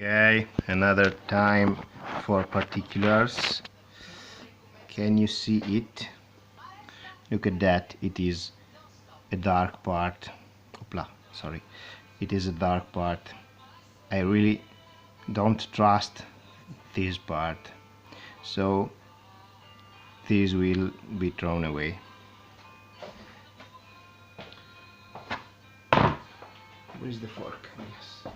Okay, another time for particulars. Can you see it? Look at that, it is a dark part. Opla, sorry. It is a dark part. I really don't trust this part. So this will be thrown away. Where is the fork? Yes.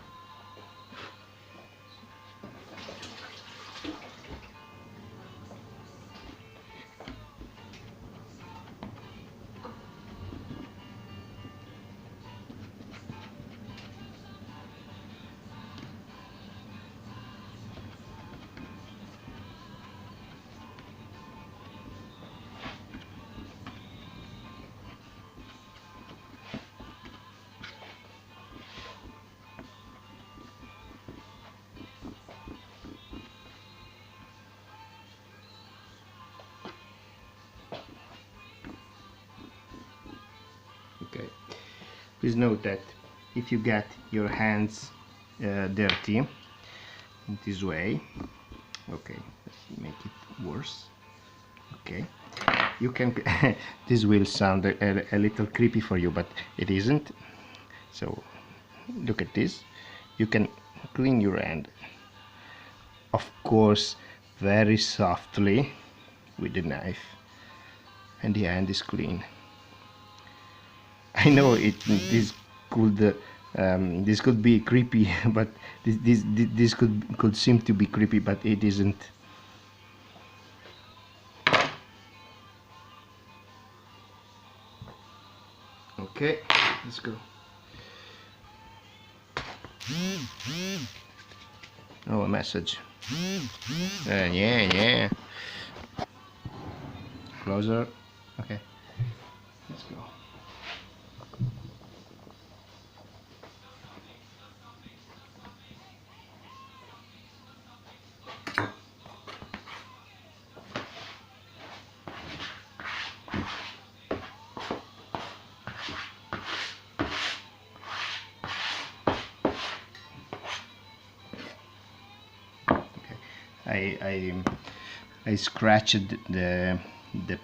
Okay. Please note that if you get your hands dirty this way, okay, let's make it worse. Okay, you can this will sound a little creepy for you, but it isn't. So look at this. You can clean your hand, of course, very softly with the knife, and the hand is clean. I know this could be creepy, but this could seem to be creepy, but it isn't. Okay, let's go. Oh, a message. Yeah. Closer. Okay, let's go. I scratched the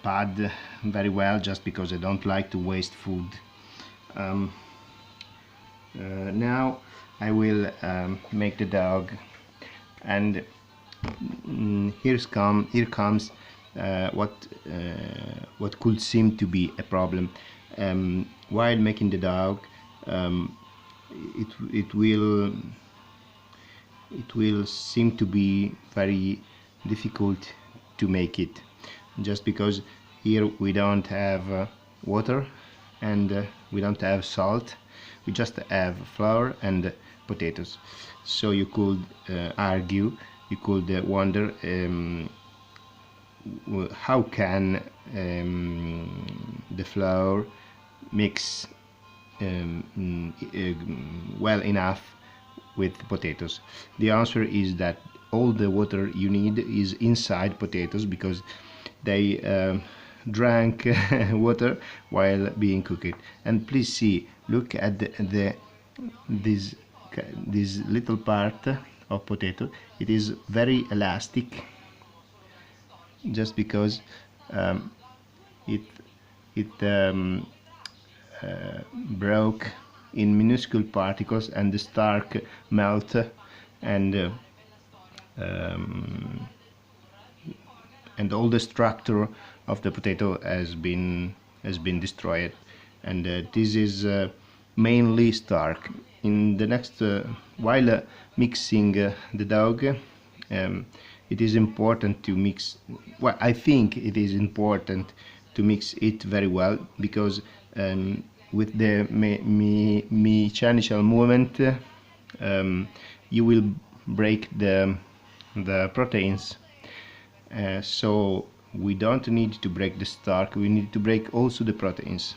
pad very well just because I don't like to waste food. Now I will make the dog, and here comes what could seem to be a problem. While making the dog, it will seem to be very difficult to make it, just because here we don't have water, and we don't have salt. We just have flour and potatoes. So you could argue, you could wonder, how can the flour mix well enough with potatoes? The answer is that all the water you need is inside potatoes, because they drank water while being cooked. And please see, look at this little part of potato. It is very elastic, just because it broke in minuscule particles, and the starch melt, and all the structure of the potato has been destroyed, and this is mainly starch. In the next while mixing the dog, it is important to mix, well, I think it is important to mix it very well, because with the mechanical movement you will break the proteins. So we don't need to break the starch, we need to break also the proteins.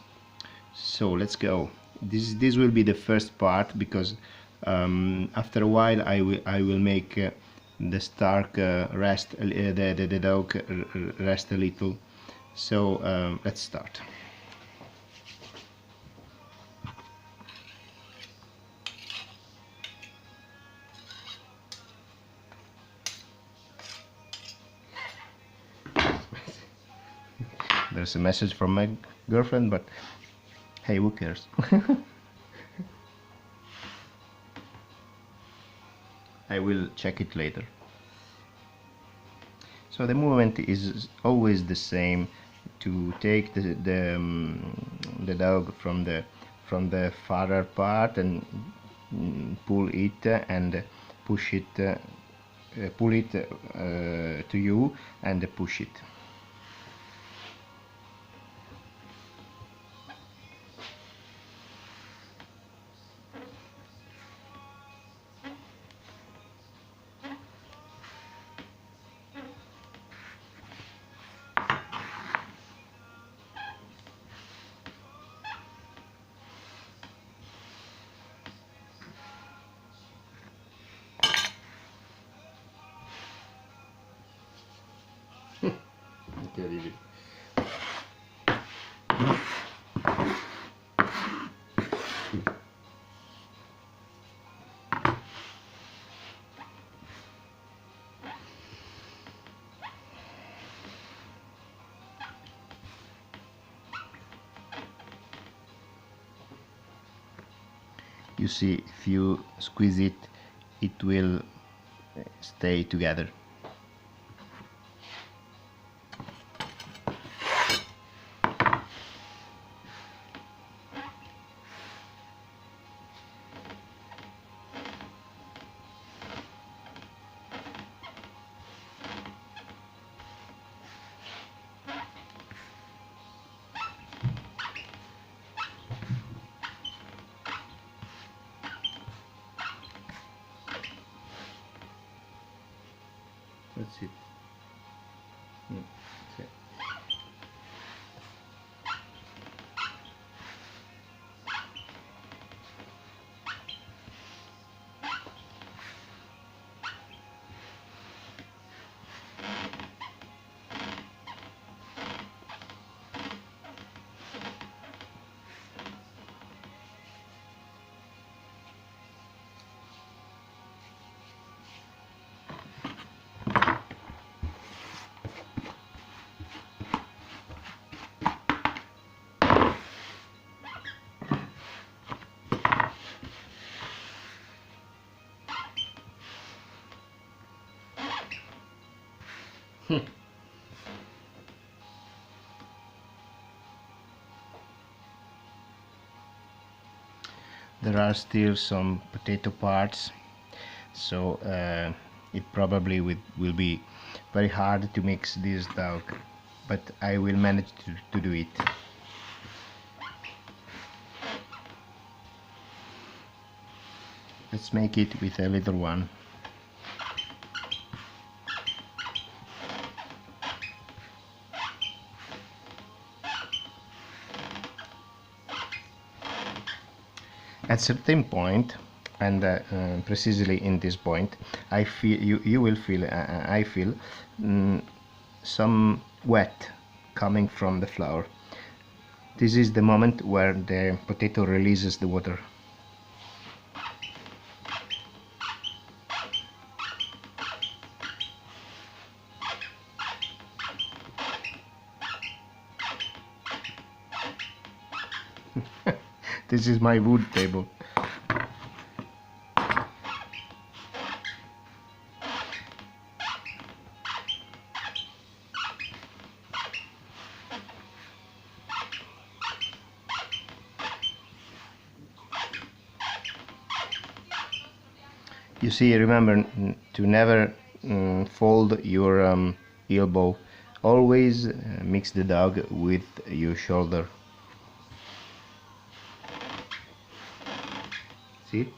So let's go. This will be the first part, because after a while I will make the starch rest, the dog rest a little. So let's start. there's a message from my girlfriend, but hey, who cares? I will check it later. So the movement is always the same, to take the dog from the farther part and pull it and push it, pull it to you and push it. Incredibile. You see, if you squeeze it, it will stay together. That's it. Okay. There are still some potato parts, so it probably will be very hard to mix this dog, but I will manage to do it. Let's make it with a little one. At certain point, and precisely in this point, I feel you will feel I feel some wet coming from the flour. This is the moment where the potato releases the water. This is my wood table. You see, remember to never fold your elbow. Always mix the dog with your shoulder. See?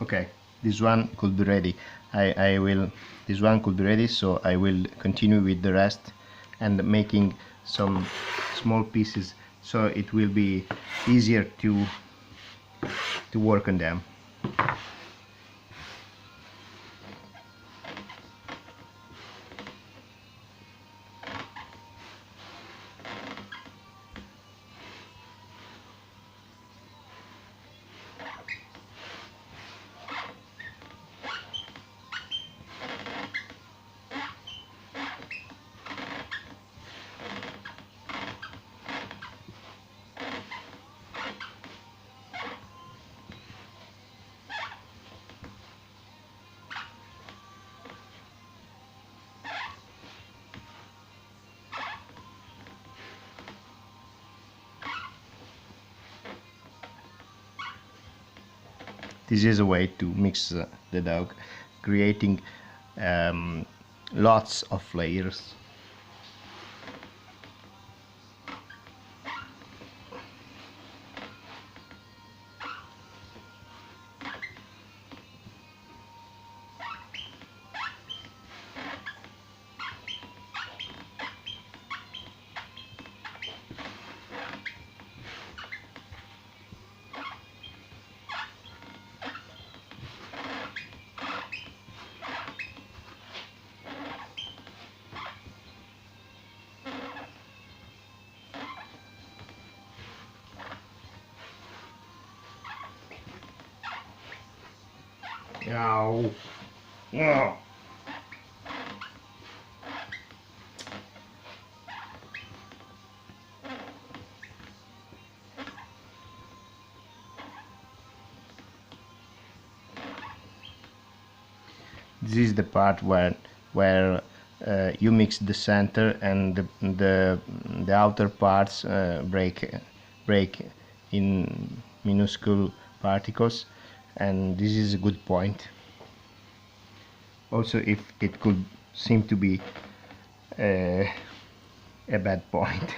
Okay, this one could be ready. This one could be ready, so I will continue with the rest and making some small pieces, so it will be easier to work on them. This is a way to mix the dough, creating um, lots of layers. Ow. Oh. This is the part where you mix the center and the outer parts break in minuscule particles, and this is a good point. Also, if it could seem to be uh, a bad point.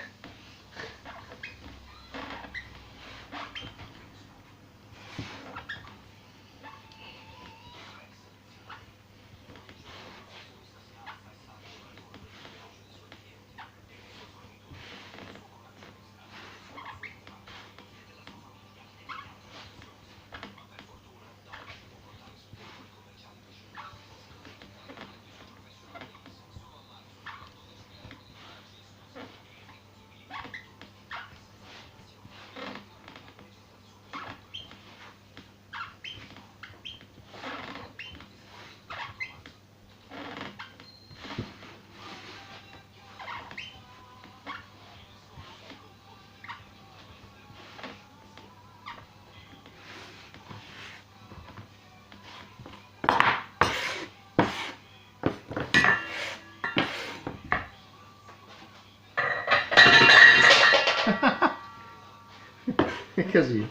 Così.